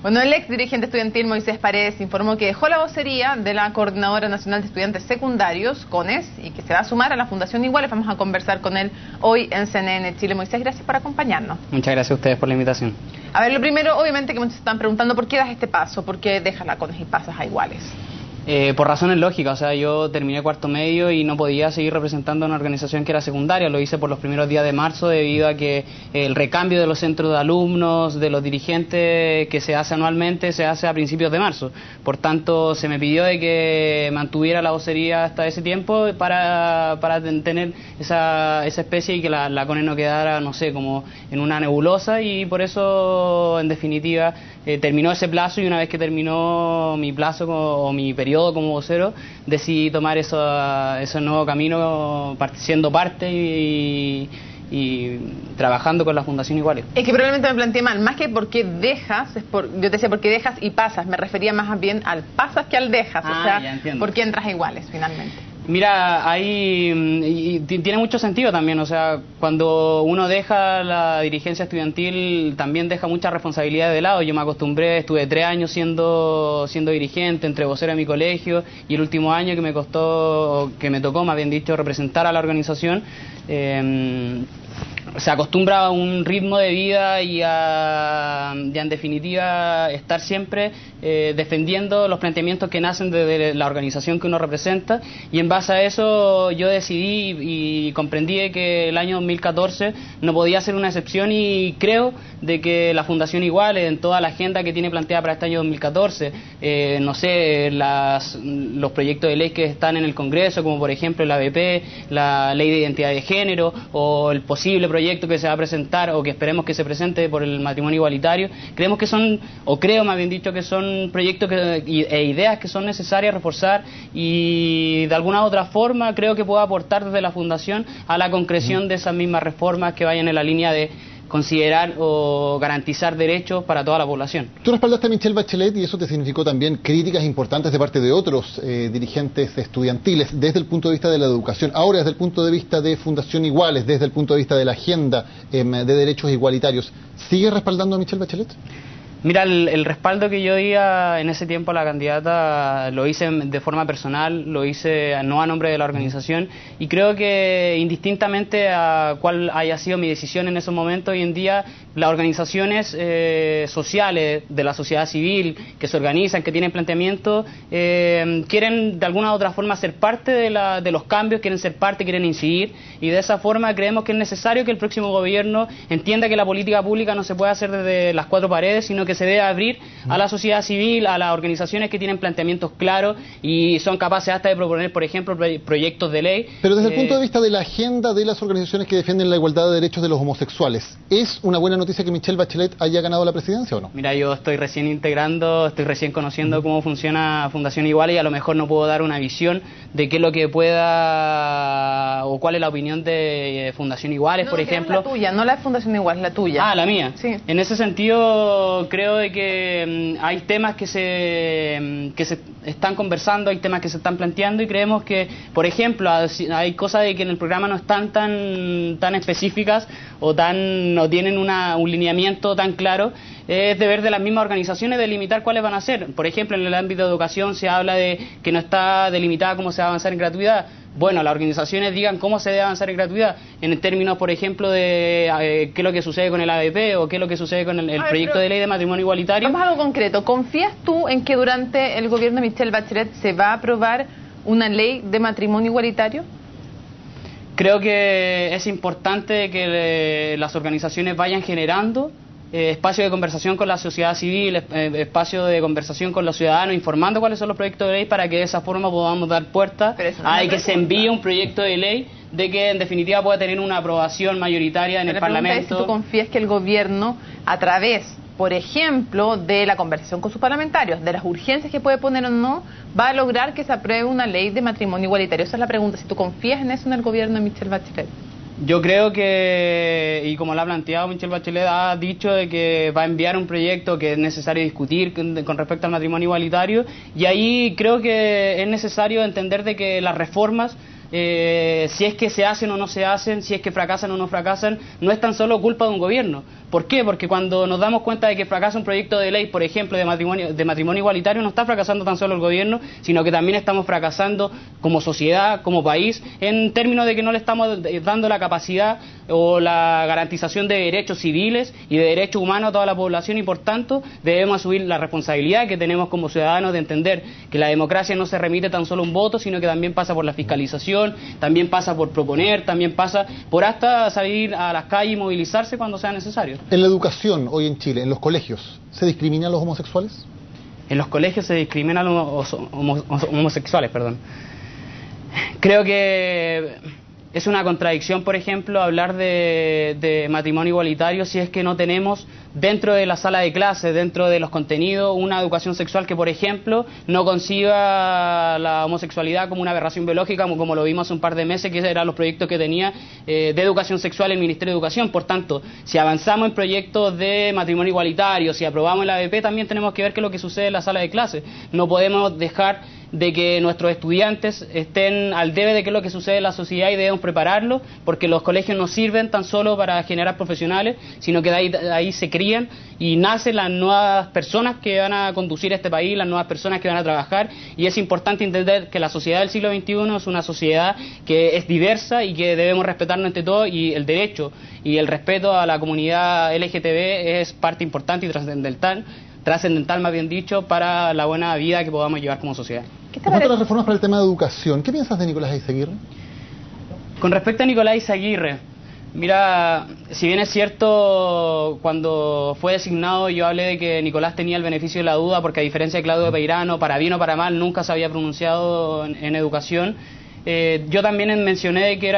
Bueno, el ex dirigente estudiantil Moisés Paredes informó que dejó la vocería de la Coordinadora Nacional de Estudiantes Secundarios, CONES, y que se va a sumar a la Fundación Iguales. Vamos a conversar con él hoy en CNN Chile. Moisés, gracias por acompañarnos. Muchas gracias a ustedes por la invitación. A ver, lo primero, obviamente que muchos están preguntando ¿por qué das este paso? ¿Por qué dejas la CONES y pasas a Iguales? Por razones lógicas, o sea, yo terminé cuarto medio y no podía seguir representando a una organización que era secundaria. Lo hice por los primeros días de marzo debido a que el recambio de los centros de alumnos, de los dirigentes que se hace anualmente, se hace a principios de marzo. Por tanto, se me pidió de que mantuviera la vocería hasta ese tiempo para tener esa especie y que la CONES no quedara, no sé, como en una nebulosa, y por eso, en definitiva, terminó ese plazo, y una vez que terminó mi plazo o mi periodo como vocero, decidí tomar ese nuevo camino siendo parte y trabajando con la Fundación Iguales. Es que probablemente me planteé mal, más que por qué dejas, yo te decía por qué dejas y pasas, me refería más bien al pasas que al dejas, o sea, por qué entras a Iguales finalmente. Mira, ahí tiene mucho sentido también, o sea, cuando uno deja la dirigencia estudiantil también deja mucha responsabilidad de lado. Yo me acostumbré, estuve 3 años siendo dirigente, entre vocero de mi colegio, y el último año que me tocó, más bien dicho, representar a la organización, se acostumbra a un ritmo de vida y en definitiva estar siempre defendiendo los planteamientos que nacen de la organización que uno representa, y en base a eso yo decidí y comprendí que el año 2014 no podía ser una excepción, y creo de que la Fundación Iguales, en toda la agenda que tiene planteada para este año 2014, no sé, los proyectos de ley que están en el Congreso, como por ejemplo el ABP, la Ley de Identidad de Género, o el posible proyecto que se va a presentar o que esperemos que se presente por el matrimonio igualitario, creemos que son, o creo más bien dicho, que son proyectos e ideas que son necesarias reforzar, y de alguna u otra forma creo que puedo aportar desde la Fundación a la concreción de esas mismas reformas que vayan en la línea de considerar o garantizar derechos para toda la población. Tú respaldaste a Michelle Bachelet, y eso te significó también críticas importantes de parte de otros dirigentes estudiantiles desde el punto de vista de la educación. Ahora, desde el punto de vista de Fundación Iguales, desde el punto de vista de la agenda de derechos igualitarios, ¿sigues respaldando a Michelle Bachelet? Mira, el respaldo que yo di en ese tiempo a la candidata lo hice de forma personal, lo hice no a nombre de la organización, y creo que indistintamente a cuál haya sido mi decisión en esos momentos, hoy en día las organizaciones sociales de la sociedad civil que se organizan, que tienen planteamientos, quieren de alguna u otra forma ser parte de los cambios, quieren ser parte, quieren incidir, y de esa forma creemos que es necesario que el próximo gobierno entienda que la política pública no se puede hacer desde las 4 paredes, sino que se debe abrir a la sociedad civil, a las organizaciones que tienen planteamientos claros y son capaces hasta de proponer, por ejemplo, proyectos de ley. Pero desde el punto de vista de la agenda de las organizaciones que defienden la igualdad de derechos de los homosexuales, ¿es una buena noticia que Michelle Bachelet haya ganado la presidencia o no? Mira, yo estoy recién conociendo cómo funciona Fundación Iguales, y a lo mejor no puedo dar una visión de qué es lo que pueda o cuál es la opinión de Fundación Iguales, por ejemplo. La tuya, no la Fundación Iguales, la tuya. Ah, la mía. Sí. En ese sentido, creo de que hay temas que se están conversando, hay temas que se están planteando, y creemos que, por ejemplo, hay cosas de que en el programa no están tan específicas o no tienen un lineamiento tan claro. Es deber de las mismas organizaciones delimitar cuáles van a ser. Por ejemplo, en el ámbito de educación se habla de que no está delimitada cómo se va a avanzar en gratuidad. Bueno, las organizaciones digan cómo se debe avanzar en gratuidad, en términos, por ejemplo, de qué es lo que sucede con el ABP o qué es lo que sucede con el proyecto de ley de matrimonio igualitario. Vamos a algo concreto. ¿Confías tú en que durante el gobierno de Michelle Bachelet se va a aprobar una ley de matrimonio igualitario? Creo que es importante que las organizaciones vayan generando espacio de conversación con la sociedad civil, espacio de conversación con los ciudadanos, informando cuáles son los proyectos de ley, para que de esa forma podamos dar puerta a que se envíe un proyecto de ley de que en definitiva pueda tener una aprobación mayoritaria en el Parlamento. Es si tú confías que el gobierno, a través, por ejemplo, de la conversación con sus parlamentarios, de las urgencias que puede poner o no, va a lograr que se apruebe una ley de matrimonio igualitario. Esa es la pregunta, si tú confías en eso en el gobierno de Michelle Bachelet. Yo creo que, y como lo ha planteado Michelle Bachelet, ha dicho de que va a enviar un proyecto que es necesario discutir con respecto al matrimonio igualitario, y ahí creo que es necesario entender de que las reformas si es que se hacen o no se hacen, si es que fracasan o no fracasan, no es tan solo culpa de un gobierno. ¿Por qué? Porque cuando nos damos cuenta de que fracasa un proyecto de ley, por ejemplo, de matrimonio igualitario, no está fracasando tan solo el gobierno, sino que también estamos fracasando como sociedad, como país, en términos de que no le estamos dando la capacidad o la garantización de derechos civiles y de derechos humanos a toda la población, y por tanto debemos asumir la responsabilidad que tenemos como ciudadanos de entender que la democracia no se remite tan solo a un voto, sino que también pasa por la fiscalización, también pasa por proponer, también pasa por hasta salir a las calles y movilizarse cuando sea necesario. En la educación hoy en Chile, en los colegios, ¿se discrimina a los homosexuales? En los colegios se discriminan a los homosexuales, perdón. Creo que es una contradicción, por ejemplo, hablar de matrimonio igualitario si es que no tenemos dentro de la sala de clases, dentro de los contenidos, una educación sexual que, por ejemplo, no conciba la homosexualidad como una aberración biológica, como lo vimos hace un par de meses, que eran los proyectos que tenía de educación sexual el Ministerio de Educación. Por tanto, si avanzamos en proyectos de matrimonio igualitario, si aprobamos el ABP, también tenemos que ver qué es lo que sucede en la sala de clases. No podemos dejar de que nuestros estudiantes estén al debe de qué es lo que sucede en la sociedad y debemos prepararlos, porque los colegios no sirven tan solo para generar profesionales, sino que de ahí se crían y nacen las nuevas personas que van a conducir este país, las nuevas personas que van a trabajar, y es importante entender que la sociedad del siglo XXI es una sociedad que es diversa y que debemos respetarnos entre todos, y el derecho y el respeto a la comunidad LGTB es parte importante y trascendental más bien dicho, para la buena vida que podamos llevar como sociedad. En cuanto a las reformas para el tema de educación, ¿qué piensas de Nicolás Eizaguirre? Con respecto a Nicolás Eizaguirre, mira, si bien es cierto, cuando fue designado yo hablé de que Nicolás tenía el beneficio de la duda, porque a diferencia de Claudio Peirano, para bien o para mal, nunca se había pronunciado en educación. Yo también mencioné de que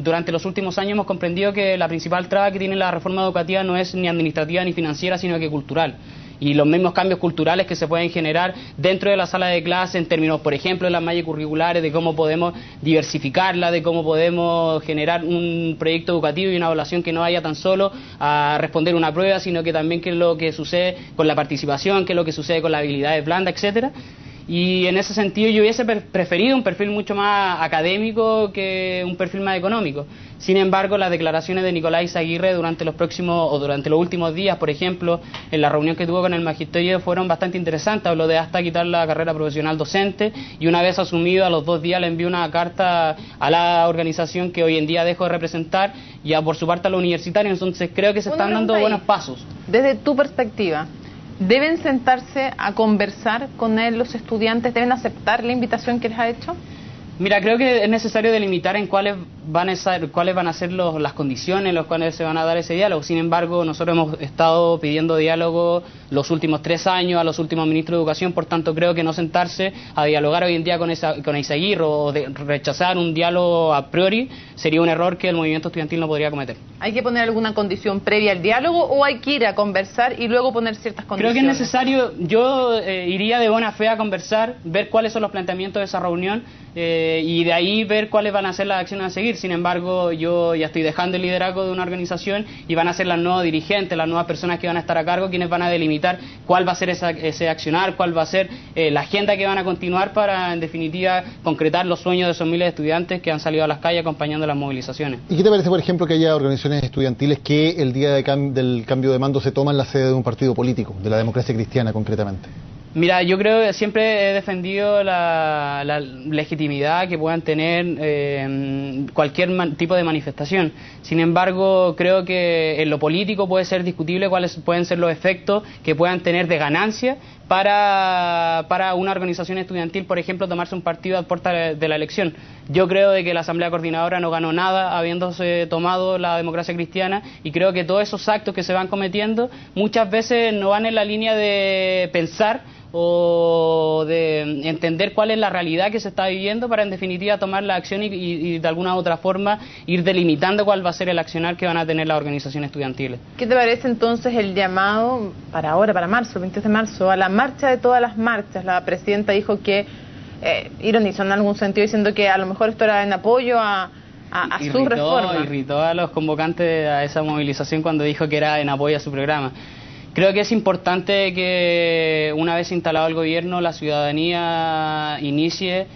durante los últimos años hemos comprendido que la principal traba que tiene la reforma educativa no es ni administrativa ni financiera, sino que cultural. Y los mismos cambios culturales que se pueden generar dentro de la sala de clase en términos, por ejemplo, de las mallas curriculares, de cómo podemos diversificarla, de cómo podemos generar un proyecto educativo y una evaluación que no vaya tan solo a responder una prueba, sino que también qué es lo que sucede con la participación, qué es lo que sucede con las habilidades blandas, etcétera. Y en ese sentido yo hubiese preferido un perfil mucho más académico que un perfil más económico. Sin embargo, las declaraciones de Nicolás Eizaguirre durante los últimos días, por ejemplo, en la reunión que tuvo con el magisterio, fueron bastante interesantes. Habló de hasta quitar la carrera profesional docente, y una vez asumido, a los 2 días le envió una carta a la organización que hoy en día dejo de representar, y por su parte a los universitarios. Entonces creo que se están dando buenos pasos. Desde tu perspectiva, ¿deben sentarse a conversar con él los estudiantes? ¿Deben aceptar la invitación que les ha hecho? Mira, creo que es necesario delimitar en cuáles van a ser las condiciones en las cuales se van a dar ese diálogo. Sin embargo, nosotros hemos estado pidiendo diálogo los últimos 3 años a los últimos ministros de Educación, por tanto creo que no sentarse a dialogar hoy en día con Eizaguirre o rechazar un diálogo a priori sería un error que el movimiento estudiantil no podría cometer. ¿Hay que poner alguna condición previa al diálogo o hay que ir a conversar y luego poner ciertas condiciones? Creo que es necesario, yo iría de buena fe a conversar, ver cuáles son los planteamientos de esa reunión y de ahí ver cuáles van a ser las acciones a seguir. Sin embargo, yo ya estoy dejando el liderazgo de una organización y van a ser las nuevas dirigentes, las nuevas personas que van a estar a cargo, quienes van a delimitar cuál va a ser ese accionar, cuál va a ser la agenda que van a continuar para, en definitiva, concretar los sueños de esos miles de estudiantes que han salido a las calles acompañando las movilizaciones. ¿Y qué te parece, por ejemplo, que haya organizaciones estudiantiles que el día del cambio de mando se toman la sede de un partido político, de la Democracia Cristiana concretamente? Mira, yo creo que siempre he defendido la legitimidad que puedan tener cualquier tipo de manifestación. Sin embargo, creo que en lo político puede ser discutible cuáles pueden ser los efectos que puedan tener de ganancia para una organización estudiantil, por ejemplo, tomarse un partido a puerta de la elección. Yo creo de que la Asamblea Coordinadora no ganó nada habiéndose tomado la Democracia Cristiana, y creo que todos esos actos que se van cometiendo muchas veces no van en la línea de pensar o de entender cuál es la realidad que se está viviendo para en definitiva tomar la acción y de alguna u otra forma ir delimitando cuál va a ser el accionar que van a tener las organizaciones estudiantiles. ¿Qué te parece entonces el llamado para ahora, para marzo, el 22 de marzo, a la marcha de todas las marchas? La presidenta dijo que, ironizó en algún sentido diciendo que a lo mejor esto era en apoyo a su reforma. Irritó a los convocantes a esa movilización cuando dijo que era en apoyo a su programa. Creo que es importante que una vez instalado el gobierno la ciudadanía inicie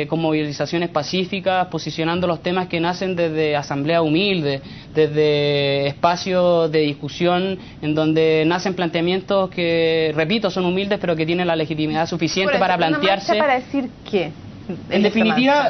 con movilizaciones pacíficas, posicionando los temas que nacen desde asambleas humildes, desde espacios de discusión en donde nacen planteamientos que, repito, son humildes pero que tienen la legitimidad suficiente para plantearse. ¿Para decir qué? En definitiva,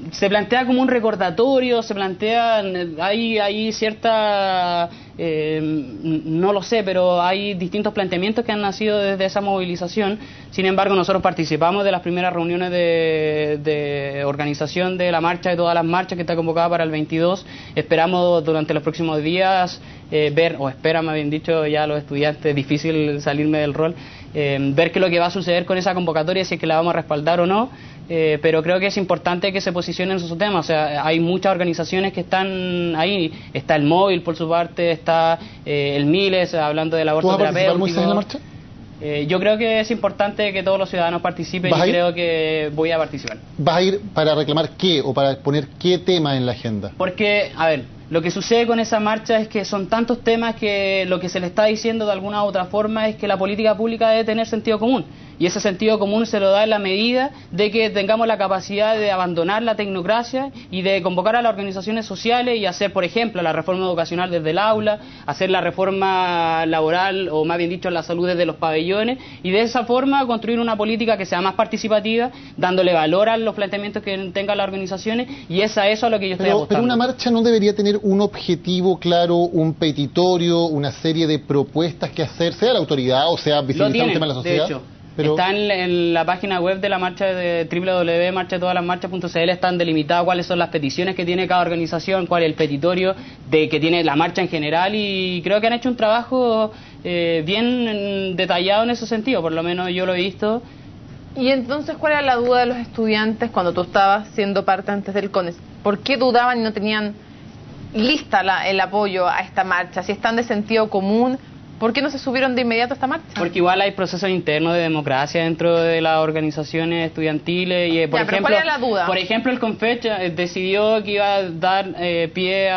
se plantea como un recordatorio, se plantea, hay cierta, no lo sé, pero hay distintos planteamientos que han nacido desde esa movilización. Sin embargo, nosotros participamos de las primeras reuniones de organización de la marcha, de todas las marchas que está convocada para el 22. Esperamos durante los próximos días ver, o esperan, me habían dicho ya los estudiantes, difícil salirme del rol, ver qué es lo que va a suceder con esa convocatoria, si es que la vamos a respaldar o no. Pero creo que es importante que se posicionen en esos temas. O sea, hay muchas organizaciones que están ahí. Está el Móvil, por su parte, está el Miles, hablando del aborto terapéutico. ¿Tú vas a participar, Moisés, en la marcha? Yo creo que es importante que todos los ciudadanos participen y creo que voy a participar. ¿Vas a ir para reclamar qué o para poner qué tema en la agenda? Porque, a ver, lo que sucede con esa marcha es que son tantos temas que lo que se le está diciendo de alguna u otra forma es que la política pública debe tener sentido común. Y ese sentido común se lo da en la medida de que tengamos la capacidad de abandonar la tecnocracia y de convocar a las organizaciones sociales y hacer, por ejemplo, la reforma educacional desde el aula, hacer la reforma laboral, o más bien dicho, la salud desde los pabellones, y de esa forma construir una política que sea más participativa, dándole valor a los planteamientos que tengan las organizaciones, y es a eso a lo que yo estoy apostando. Pero una marcha no debería tener un objetivo claro, un petitorio, una serie de propuestas que hacer, sea la autoridad o sea visibilizar un tema en la sociedad. De hecho. Está en la página web de la marcha de www.marchatodalasmarchas.cl, están delimitadas cuáles son las peticiones que tiene cada organización, cuál es el petitorio que tiene la marcha en general, y creo que han hecho un trabajo bien detallado en ese sentido, por lo menos yo lo he visto. Y entonces, ¿cuál era la duda de los estudiantes cuando tú estabas siendo parte antes del CONES? ¿Por qué dudaban y no tenían lista el apoyo a esta marcha? Si están de sentido común, ¿por qué no se subieron de inmediato a esta marcha? Porque igual hay procesos internos de democracia dentro de las organizaciones estudiantiles. Y, ¿Cuál era la duda? Por ejemplo, el CONFECH decidió que iba a dar pie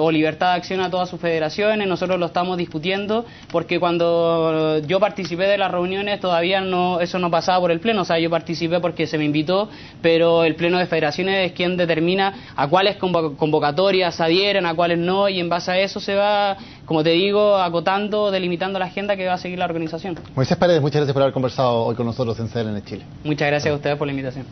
o libertad de acción a todas sus federaciones. Nosotros lo estamos discutiendo porque cuando yo participé de las reuniones todavía eso no pasaba por el Pleno. O sea, yo participé porque se me invitó, pero el Pleno de Federaciones es quien determina a cuáles convocatorias adhieren, a cuáles no, y en base a eso se va, como te digo, acotando, delimitando la agenda que va a seguir la organización. Moisés Paredes, muchas gracias por haber conversado hoy con nosotros en CNN Chile. Muchas gracias a ustedes por la invitación.